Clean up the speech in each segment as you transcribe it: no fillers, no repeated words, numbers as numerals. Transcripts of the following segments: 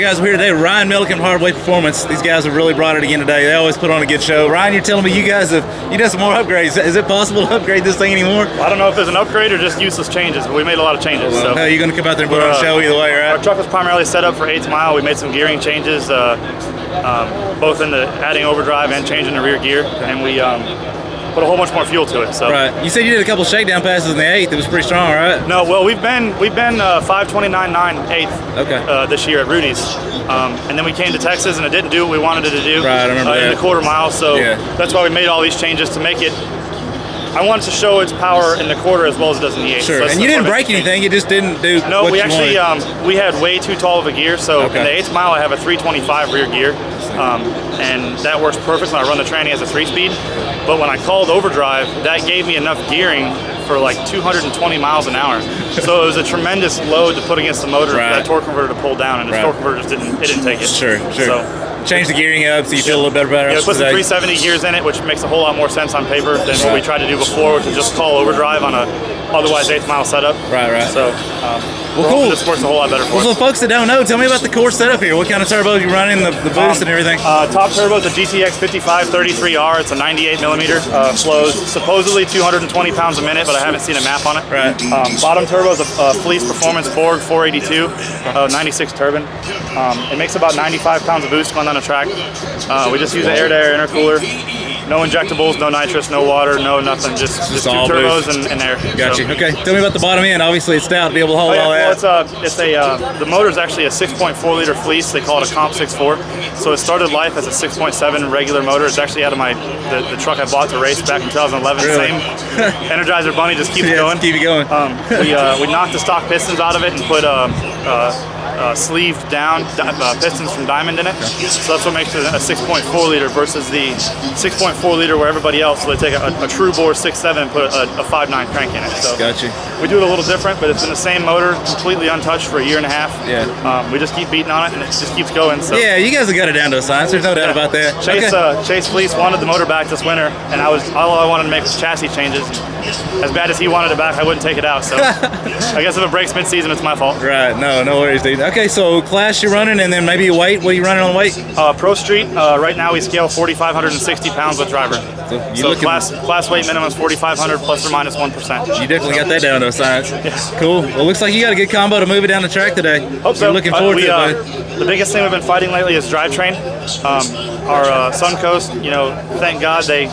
right, guys, we're here today. Ryan, Milliken, Hardway Performance. These guys have really brought it again today. They always put on a good show. Ryan, you're telling me you guys have done some more upgrades. Is it possible to upgrade this thing anymore? Well, I don't know if there's an upgrade or just useless changes, but we made a lot of changes. Well, so you're going to come out there and put on a show either way, right? Our truck was primarily set up for 8th mile. We made some gearing changes, both in the adding overdrive and changing the rear gear, and we put a whole bunch more fuel to it. So right. You said you did a couple shakedown passes in the 8th. It was pretty strong, right? No, well, we've been 5:29.9 8th okay. This year at Rudy's, and then we came to Texas and it didn't do what we wanted it to do. Right, I remember that. In the quarter mile. So that's why we made all these changes to make it. I wanted to show its power in the quarter as well as it does in the 8th. Sure, So and you didn't break anything. You just didn't do. No, what we you actually wanted. We had way too tall of a gear. So in the 8th mile, I have a 325 rear gear, and that works perfect when I run the tranny as a 3-speed. But when I called overdrive, that gave me enough gearing for like 220 miles an hour. So it was a tremendous load to put against the motor for that torque converter to pull down, and the torque converter just didn't take it. Sure. So, change the gearing up so you feel a little better. Yeah, put some 370 gears in it, which makes a whole lot more sense on paper than what we tried to do before, which is just call overdrive on a otherwise 8th mile setup. Right. So, well, cool. This works a whole lot better for us. Well, for folks that don't know, tell me about the core setup here. What kind of turbos you running, the boost and everything? Top turbo is a GTX 5533R. It's a 98 millimeter. Flows supposedly 220 pounds a minute, but I haven't seen a map on it. Right. Bottom turbo is a Fleece Performance Borg 482, 96 turbine. It makes about 95 pounds of boost going down the track. We just use an air-to-air intercooler. No injectables, no nitrous, no water, no nothing. Just two turbos and air. Gotcha. So. Okay. Tell me about the bottom end. Obviously, it's stout to be able to hold all that. Well, the motor is actually a 6.4 liter Fleece. They call it a Comp 6.4. So it started life as a 6.7 regular motor. It's actually out of the truck I bought to race back in 2011. Really? Same Energizer bunny, just keeps going. Keep it going. We knocked the stock pistons out of it and put sleeved down pistons from Diamond in it. So that's what makes it a 6.4 liter versus the 6.4 liter where everybody else. So they take a true bore 6.7 and put a 5.9 crank in it. So gotcha. We do it a little different, but it's been the same motor, completely untouched for a year and a half. Yeah. We just keep beating on it and it just keeps going. So. Yeah, you guys have got it down to a science. There's no doubt about that. Chase Fleece wanted the motor back this winter, and all I wanted to make was chassis changes. As bad as he wanted it back, I wouldn't take it out. So I guess if it breaks mid-season, it's my fault. Right. No worries, dude. Okay, so class you're running, and then maybe your weight. What are you running on weight? Pro Street. Right now we scale 4,560 pounds with driver. So class weight minimum is 4,500 plus or minus 1%. You definitely got that down to a science. Yeah. Cool. Well, looks like you got a good combo to move it down the track today. Hope so. We're looking forward to it. The biggest thing we've been fighting lately is drivetrain. Our Suncoast, thank God they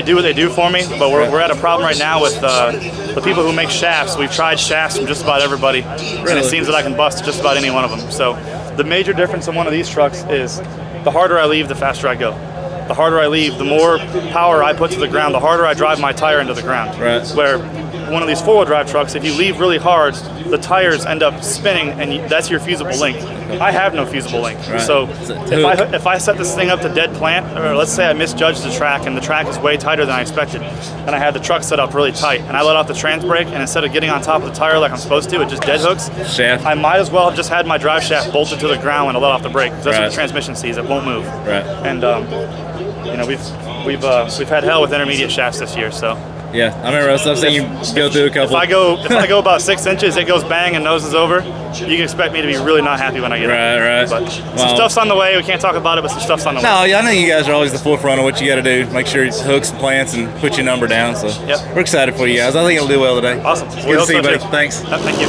do what they do for me, but we're at a problem right now with the people who make shafts. We've tried shafts from just about everybody, and it seems that I can bust just about any one of them. So the major difference in one of these trucks is the harder I leave, the faster I go. The harder I leave, the more power I put to the ground, the harder I drive my tire into the ground. Right. Where one of these four-wheel drive trucks, if you leave really hard, the tires end up spinning, and that's your fusible link. I have no fusible link. Right. So if I set this thing up to dead plant, or let's say I misjudged the track and the track is way tighter than I expected, and I had the truck set up really tight, and I let off the trans brake, and instead of getting on top of the tire like I'm supposed to, it just dead hooks. Shaft. I might as well have just had my drive shaft bolted to the ground when I let off the brake, because that's what the transmission sees. It won't move. Right. And we've had hell with intermediate shafts this year, so. Yeah, I remember I've seen you go through a couple. If I go about 6 inches, it goes bang and nose is over. You can expect me to be really not happy when I get up. Right. But some stuff's on the way. We can't talk about it, but some stuff's on the way. No, I know you guys are always the forefront of what you got to do. Make sure it's hooks and plants and put your number down. So we're excited for you guys. I think it'll do well today. Awesome. It's good to see you, buddy. Thanks. Thank you.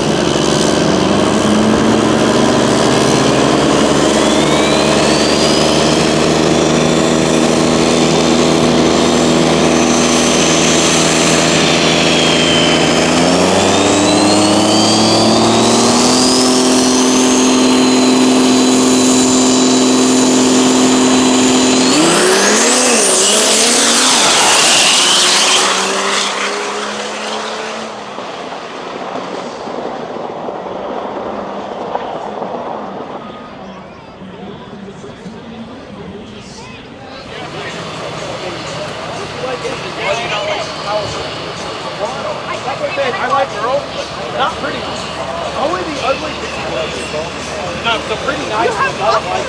I like girls, not pretty. Only the ugly. No, the pretty nice ones, I don't like.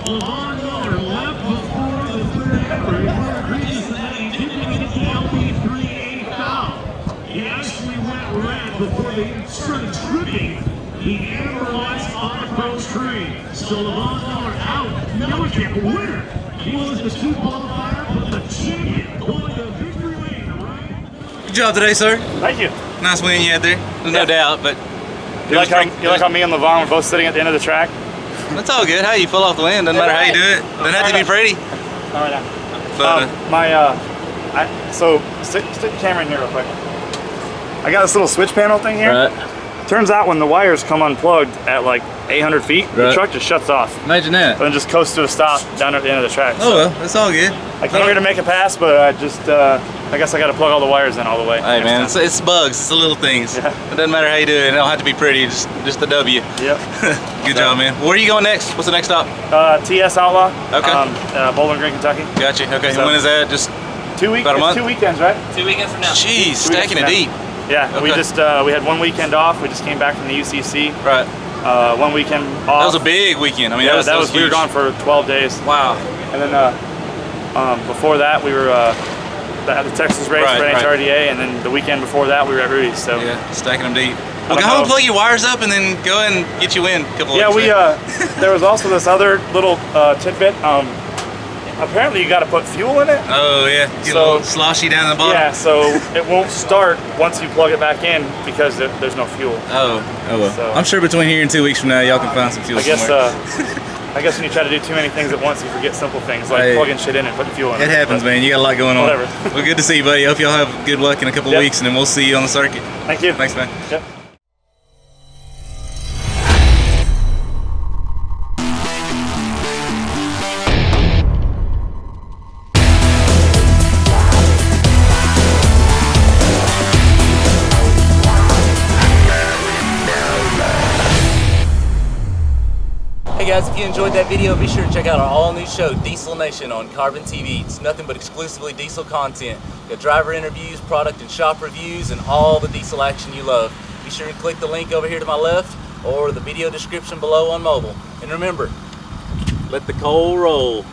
Levon Miller left before the third effort. Miller reaches that he didn't get the LB3A foul. He actually went red before they started tripping the amber lights on approach tree. So Levon Miller out. Milliken winner. He was the 2 qualifier, but the champion going to victory lane, right? Good job today, sir. Thank you. Nice win you had there. There's no doubt, but You like how me and Levon were both sitting at the end of the track? that's all good. How you pull off the win, doesn't matter how you do it. Doesn't have to be pretty. All right now. But, So stick the camera in here real quick. I got this little switch panel thing here. right. Turns out when the wires come unplugged at like 800 feet, the Right. truck just shuts off Imagine that. and then just coasts to a stop down at the end of the track. Oh well, that's all good. I came here to make a pass, but I just, I guess I got to plug all the wires in all the way. Hey next man, time. it's bugs, it's the little things. Yeah. It doesn't matter how you do it. It don't have to be pretty. Just the W. Yep. Good job, man. Where are you going next? What's the next stop? TS Outlaw. Okay. Bowling Green, Kentucky. Gotcha. Okay. So- and when is that? Just 2 weeks. About a month? 2 weekends, right? 2 weekends from now. jeez, stacking it deep. Yeah. We Okay. just we had 1 weekend off. We just came back from the UCC. Right. 1 weekend That off. was a big weekend. I mean, Yeah, that was we were huge. gone for 12 days. Wow. And then before that, we were at the Texas race Right, for right. NHRDA, and then the weekend before that, we were at Rudy's. So Yeah, stacking them deep. Well, don't go home, know. plug your wires up, and then go ahead and get you in a couple of yeah, weeks. we there was also this other little tidbit. Apparently, you got to put fuel in it. Oh yeah, get a So- little sloshy down the bottom. Yeah, so it won't start once you plug it back in because there's no fuel. Oh well. So- I'm sure between here and 2 weeks from now, y'all can find some fuel I guess somewhere. I guess when you try to do too many things at once, you forget simple things like Hey. plugging shit in and putting fuel in. It happens, But man. You got a lot going on. Whatever. Well, good to see you, buddy. Hope y'all have good luck in a couple of Yep. weeks, and then we'll see you on the circuit. Thank you. Thanks, man. Yep. Hey guys, if you enjoyed that video, be sure to check out our all-new show, Diesel Nation, on Carbon TV. It's nothing but exclusively diesel content. Got driver interviews, product and shop reviews, and all the diesel action you love. Be sure to click the link over here to my left or the video description below on mobile. And remember, let the coal roll.